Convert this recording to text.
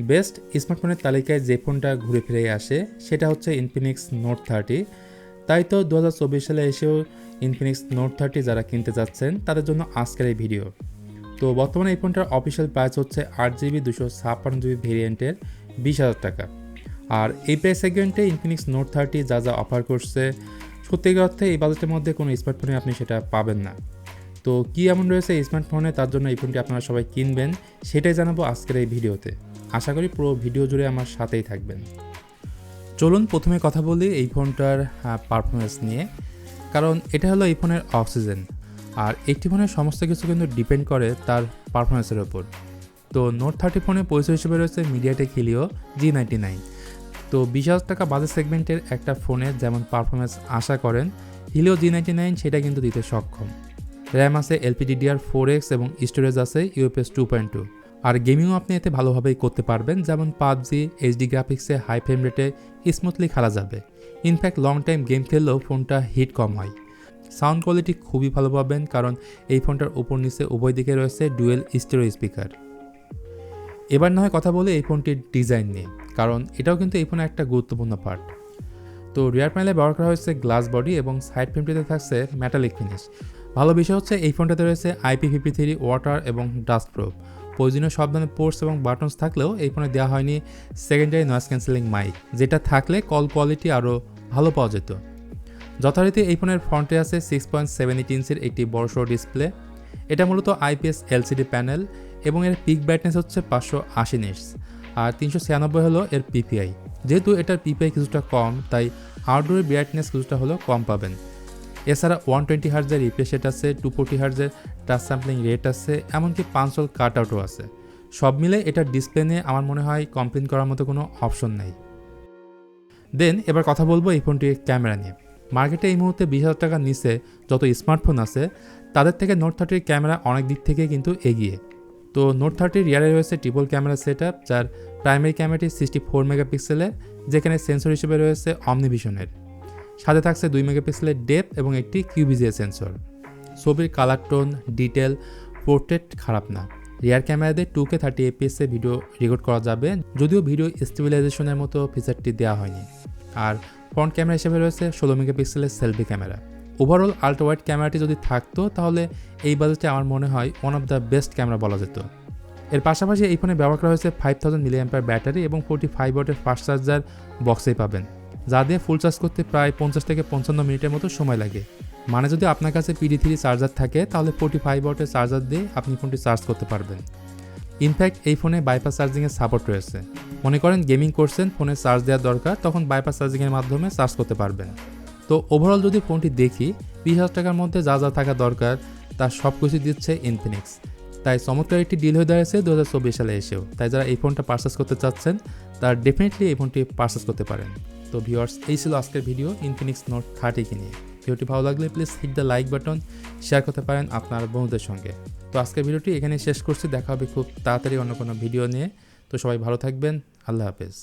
Best স্মার্টফোনের তালিকায় যে ফোনটা ঘুরে ফিরে আসে সেটা হচ্ছে ইনফিনিক্স নোট 30। তাই তো 2024 সালে এসেও ইনফিনিক্স নোট 30 যারা কিনতে যাচ্ছেন তাদের জন্য আজকের এই ভিডিও। তো বর্তমানে এই ফোনটার অফিসিয়াল প্রাইস হচ্ছে 8GB 256GB ভেরিয়েন্টের 20,000 টাকা। আর এই প্রাইস সেগমেন্টে ইনফিনিক্স নোট 30 যা যা অফার করছে সত্যিকার অর্থে এই বাজেটের মধ্যে কোনো স্মার্টফোনে আপনি সেটা পাবেন না। তো কী এমন রয়েছে এই স্মার্টফোনে তার জন্য এই ফোনটি আপনারা সবাই কিনবেন সেটাই জানাবো আজকের এই ভিডিওতে। আশা করি পুরো ভিডিও জুড়ে আমার সাথেই থাকবেন। চলুন প্রথমে কথা বলি এই ফোনটার পারফরমেন্স নিয়ে, কারণ এটা হলো এই ফোনের অক্সিজেন। আর একটি ফোনের সমস্ত কিছু কিন্তু ডিপেন্ড করে তার পারফরমেন্সের ওপর। তো নোট 30 ফোনে পরিচয় হিসেবে রয়েছে মিডিয়াটেক হিলিও G99। তো 20,000 টাকা বাজেট সেগমেন্টের একটা ফোনে যেমন পারফরমেন্স আশা করেন হিলিও G99 সেটা কিন্তু দিতে সক্ষম। র্যাম আছে LPDDR4X এবং স্টোরেজ আছে UFS 2.2। আর গেমিংও আপনি এতে ভালোভাবেই করতে পারবেন, যেমন পাবজি HD গ্রাফিক্সে হাই ফ্রেম রেটে স্মুথলি খেলা যাবে। ইনফ্যাক্ট লং টাইম গেম খেললেও ফোনটা হিট কম হয়। সাউন্ড কোয়ালিটি খুবই ভালো পাবেন, কারণ এই ফোনটার উপর নিচে উভয় দিকে রয়েছে ডুয়েল স্টেরিও স্পিকার। এবার না হয় কথা বলে এই ফোনটির ডিজাইন নিয়ে, কারণ এটাও কিন্তু এই ফোনের একটা গুরুত্বপূর্ণ পার্ট। তো রিয়ার প্যানেলে ব্যবহার করা হয়েছে গ্লাস বডি এবং সাইড ফ্রেমটিতে থাকছে মেটালিক ফিনিশ। ভালো বিষয় হচ্ছে এই ফোনটাতে রয়েছে IP53 ওয়াটার এবং ডাস্ট প্রুফ। প্রয়োজনীয় সব ধরনের পোর্টস এবং বাটনস থাকলেও এই ফোনে দেওয়া হয়নি সেকেন্ডারি নয়েজ ক্যান্সেলিং মাইক, যেটা থাকলে কল কোয়ালিটি আরও ভালো পাওয়া যেত। যথারীতি এই ফোনের ফ্রন্টে আছে 6.78 ইঞ্চির একটি বড়সড় ডিসপ্লে। এটা মূলত IPS LCD প্যানেল এবং এর পিক ব্রাইটনেস হচ্ছে 580 নিটস, আর 396 হলো এর PPI। যেহেতু এটার PPI কিছুটা কম, তাই আউটডোরের ব্রাইটনেস কিছুটা হলেও কম পাবেন। এছাড়া 120 হার্জের রিফ্রেশ রেট আছে, 240 হার্জের টাচ স্যাম্পলিং রেট আছে, এমনকি 5 হল কাট আউটও আছে। সব মিলে এটার ডিসপ্লে নিয়ে আমার মনে হয় কমপ্লেন করার মতো কোনো অপশন নেই। দেন এবার কথা বলবো এই ফোনটির ক্যামেরা নিয়ে। মার্কেটে এই মুহূর্তে 20,000 টাকার নিচে যত স্মার্টফোন আছে তাদের থেকে নোট 30 ক্যামেরা অনেক দিক থেকে কিন্তু এগিয়ে। তো নোট 30 রিয়ারে রয়েছে ট্রিপল ক্যামেরা সেট আপ, যার প্রাইমারি ক্যামেরাটি 64 মেগাপিক্সেলের, যেখানে সেন্সর হিসেবে রয়েছে অমনিভিশনের। সাথে থাকছে 2 মেগাপিক্সেলের ডেপথ এবং একটি QVGA সেন্সর। ছবির কালার টোন, ডিটেল, পোর্ট্রেট খারাপ না। রিয়ার ক্যামেরাতে 2K 30fps ভিডিও রেকর্ড করা যাবে, যদিও ভিডিও স্টেবিলাইজেশনের মতো ফিচারটি দেওয়া হয়নি। আর ফ্রন্ট ক্যামেরা হিসেবে রয়েছে 16 মেগাপিক্সেলের selfie camera. Overall ultra wide ক্যামেরাটি যদি থাকতো তাহলে এই বাজেটে আমার মনে হয় one of the best camera বলা যেত। এর পাশাপাশি এই ফোনে ব্যবহার করা হয়েছে 5000 mAh ব্যাটারি এবং 45 ওয়াটের ফাস্ট চার্জার বক্সেই পাবেন, যা দিয়ে ফুল চার্জ করতে প্রায় 50 থেকে 55 মিনিটের মতো সময় লাগে। মানে যদি আপনার কাছে PD3 চার্জার থাকে তাহলে 45 ওয়াটের চার্জার দিয়ে আপনি ফোনটি চার্জ করতে পারবেন। ইনফ্যাক্ট এই ফোনে বাইপাস চার্জিংয়ের সাপোর্ট রয়েছে। মনে করেন গেমিং করছেন, ফোনে চার্জ দেওয়ার দরকার, তখন বাইপাস চার্জিংয়ের মাধ্যমে চার্জ করতে পারবেন। তো ওভারঅল যদি ফোনটি দেখি 20,000 টাকার মধ্যে যা যা থাকা দরকার তার সব কিছু দিচ্ছে ইনফিনিক্স। তাই চমৎকার একটি ডিল হয়ে দাঁড়িয়েছে 2024 সালে এসেও। তাই যারা এই ফোনটা পারচেস করতে চাচ্ছেন তারা ডেফিনেটলি এই ফোনটি পারচেস করতে পারেন। তো ভিউয়ার্স, এই ছিল আজকের ভিডিও ইনফিনিক্স নোট 30 নিয়ে। ভিডিওটি ভালো লাগলে please hit the like button, share করতে পারেন আপনার বন্ধুদের সঙ্গে। তো আজকের ভিডিওটি এখানে শেষ করছি, দেখা হবে খুব তাড়াতাড়ি অন্য কোনো ভিডিও নিয়ে। তো সবাই ভালো থাকবেন, আল্লাহ হাফেজ।